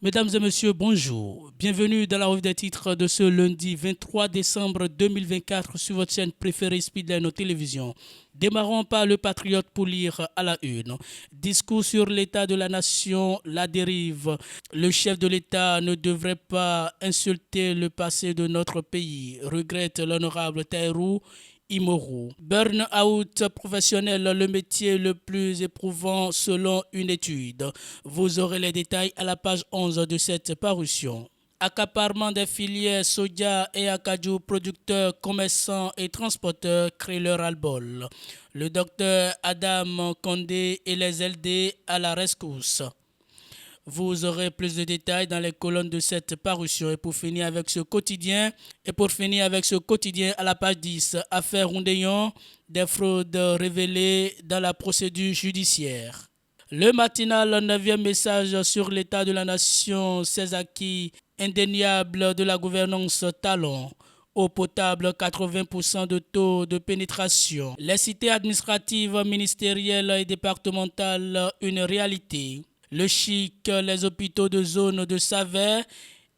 Mesdames et messieurs, bonjour. Bienvenue dans la revue des titres de ce lundi 23 décembre 2024 sur votre chaîne préférée Speedline Télévision. Démarrons par le Patriote pour lire à la une. Discours sur l'état de la nation, la dérive. Le chef de l'État ne devrait pas insulter le passé de notre pays, regrette l'honorable Taïrou Imoru. Burn-out professionnel, le métier le plus éprouvant selon une étude. Vous aurez les détails à la page 11 de cette parution. Accaparement des filières soja et acajou, producteurs, commerçants et transporteurs créent leur ras-le-bol. Le docteur Adam Condé et les LD à la rescousse. Vous aurez plus de détails dans les colonnes de cette parution. Et pour finir avec ce quotidien, à la page 10, affaire Roundéon, des fraudes révélées dans la procédure judiciaire. Le matinal, 9e message sur l'état de la nation, ses acquis indéniables de la gouvernance Talon. Eau potable, 80% de taux de pénétration. Les cités administratives, ministérielles et départementales, une réalité. Le chic, les hôpitaux de zone de Savè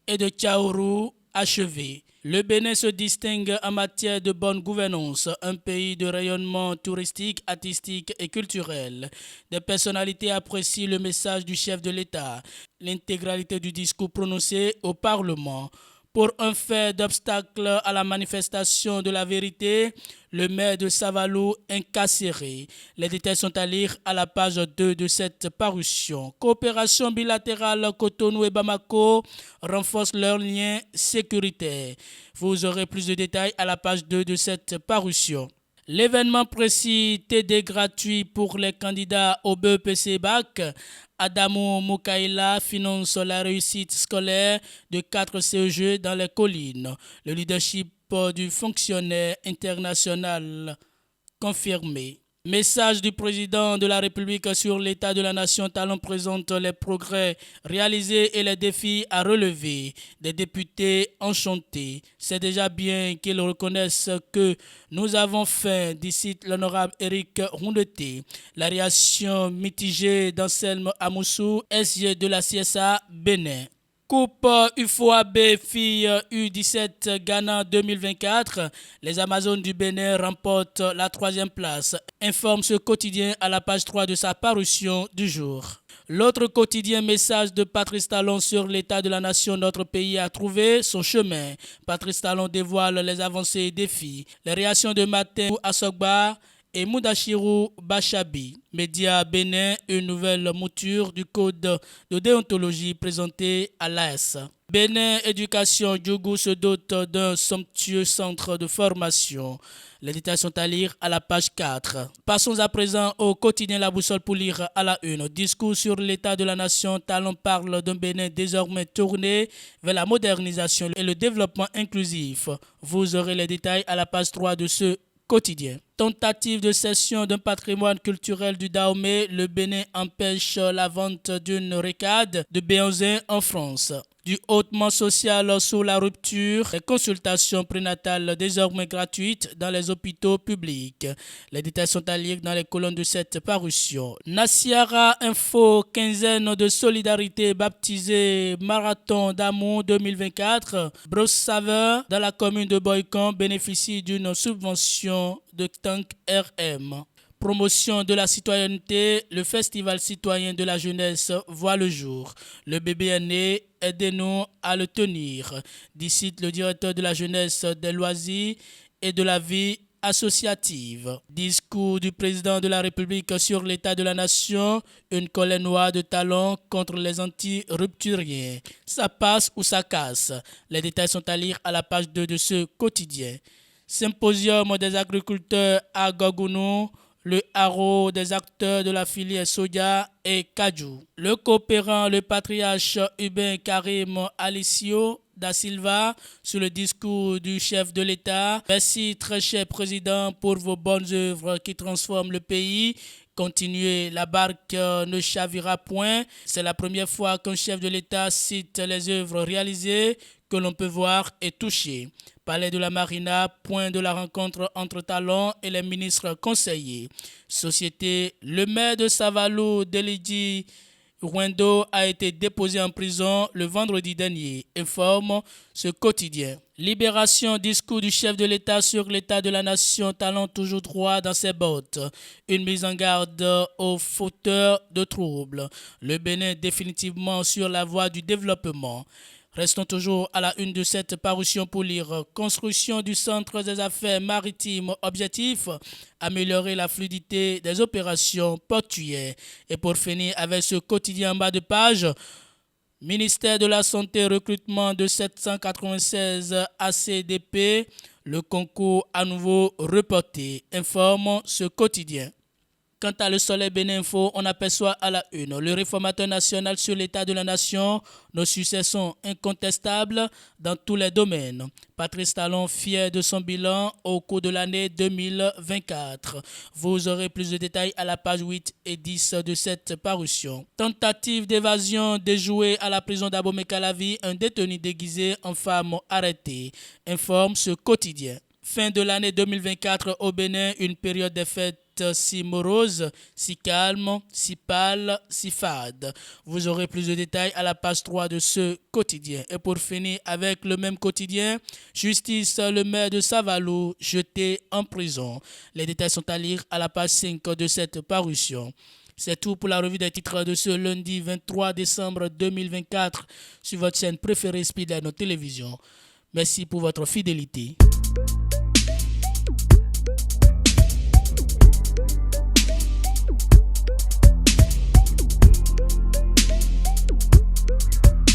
et de Tchaourou achevés. Le Bénin se distingue en matière de bonne gouvernance, un pays de rayonnement touristique, artistique et culturel. Des personnalités apprécient le message du chef de l'État, l'intégralité du discours prononcé au Parlement. Pour un fait d'obstacle à la manifestation de la vérité, le maire de Savalou incarcéré. Les détails sont à lire à la page 2 de cette parution. Coopération bilatérale Cotonou et Bamako renforcent leurs liens sécuritaires. Vous aurez plus de détails à la page 2 de cette parution. L'événement précis TD gratuit pour les candidats au BEPC Bac. Adamou Moukaïla finance la réussite scolaire de 4 CEG dans les collines. Le leadership du fonctionnaire international confirmé. Message du président de la République sur l'état de la nation. Talon présente les progrès réalisés et les défis à relever. Des députés enchantés. C'est déjà bien qu'ils reconnaissent que nous avons fait, d'ici l'honorable Éric Rondeté. La réaction mitigée d'Anselme Amoussou, SG de la CSA Bénin. Coupe UFOAB filles U17 Ghana 2024, les Amazones du Bénin remportent la 3e place, informe ce quotidien à la page 3 de sa parution du jour. L'autre quotidien, message de Patrice Talon sur l'état de la nation. Notre pays a trouvé son chemin. Patrice Talon dévoile les avancées et défis. Les réactions de Martin Assogba et Moudachirou Bachabi. Média Bénin, une nouvelle mouture du code de déontologie présenté à l'AS. Bénin Éducation, Djougou se dote d'un somptueux centre de formation. Les détails sont à lire à la page 4. Passons à présent au quotidien La Boussole pour lire à la une. Discours sur l'état de la nation. Talon parle d'un Bénin désormais tourné vers la modernisation et le développement inclusif. Vous aurez les détails à la page 3 de ce quotidien. Tentative de cession d'un patrimoine culturel du Dahomey, le Bénin empêche la vente d'une récade de béanzin en France. Du hautement social sous la rupture, les consultations prénatales désormais gratuites dans les hôpitaux publics. Les détails sont à lire dans les colonnes de cette parution. Nassiara Info, quinzaine de solidarité baptisée Marathon d'amour 2024. Brosse Saveur, dans la commune de Boycon, bénéficie d'une subvention de tank RM. Promotion de la citoyenneté, le Festival citoyen de la jeunesse voit le jour. Le bébé est né, aidez-nous à le tenir. D'ici le directeur de la jeunesse, des loisirs et de la vie associative. Discours du président de la République sur l'état de la nation, une colère noire de Talon contre les anti-rupturiens. Ça passe ou ça casse. Les détails sont à lire à la page 2 de ce quotidien. Symposium des agriculteurs à Gogounou, le haro des acteurs de la filière soja et Kajou. Le coopérant, le patriarche Hubin Karim Alicio da Silva sur le discours du chef de l'État. Merci très cher président pour vos bonnes œuvres qui transforment le pays. Continuez, la barque ne chavira point. C'est la première fois qu'un chef de l'État cite les œuvres réalisées que l'on peut voir et toucher. Palais de la Marina, point de la rencontre entre Talon et les ministres conseillers. Société, le maire de Savalou, Delidji Rwendo a été déposé en prison le vendredi dernier, informe ce quotidien. Libération, discours du chef de l'État sur l'état de la nation tallant toujours droit dans ses bottes. Une mise en garde aux fauteurs de troubles. Le Bénin définitivement sur la voie du développement. Restons toujours à la une de cette parution pour lire. Construction du centre des affaires maritimes. Objectif, améliorer la fluidité des opérations portuaires. Et pour finir avec ce quotidien en bas de page, ministère de la Santé, recrutement de 796 ACDP. Le concours à nouveau reporté, informe ce quotidien. Quant à Le Soleil Bénin Info, on aperçoit à la une le réformateur national sur l'état de la nation. Nos succès sont incontestables dans tous les domaines. Patrice Talon fier de son bilan au cours de l'année 2024. Vous aurez plus de détails à la page 8 et 10 de cette parution. Tentative d'évasion déjouée à la prison d'Abomey-Calavi. Un détenu déguisé en femme arrêté, informe ce quotidien. Fin de l'année 2024 au Bénin, une période des fêtes si morose, si calme, si pâle, si fade. Vous aurez plus de détails à la page 3 de ce quotidien. Et pour finir avec le même quotidien, justice, le maire de Savalou jeté en prison. Les détails sont à lire à la page 5 de cette parution. C'est tout pour la revue des titres de ce lundi 23 décembre 2024 sur votre chaîne préférée Speedline Télévision. Merci pour votre fidélité.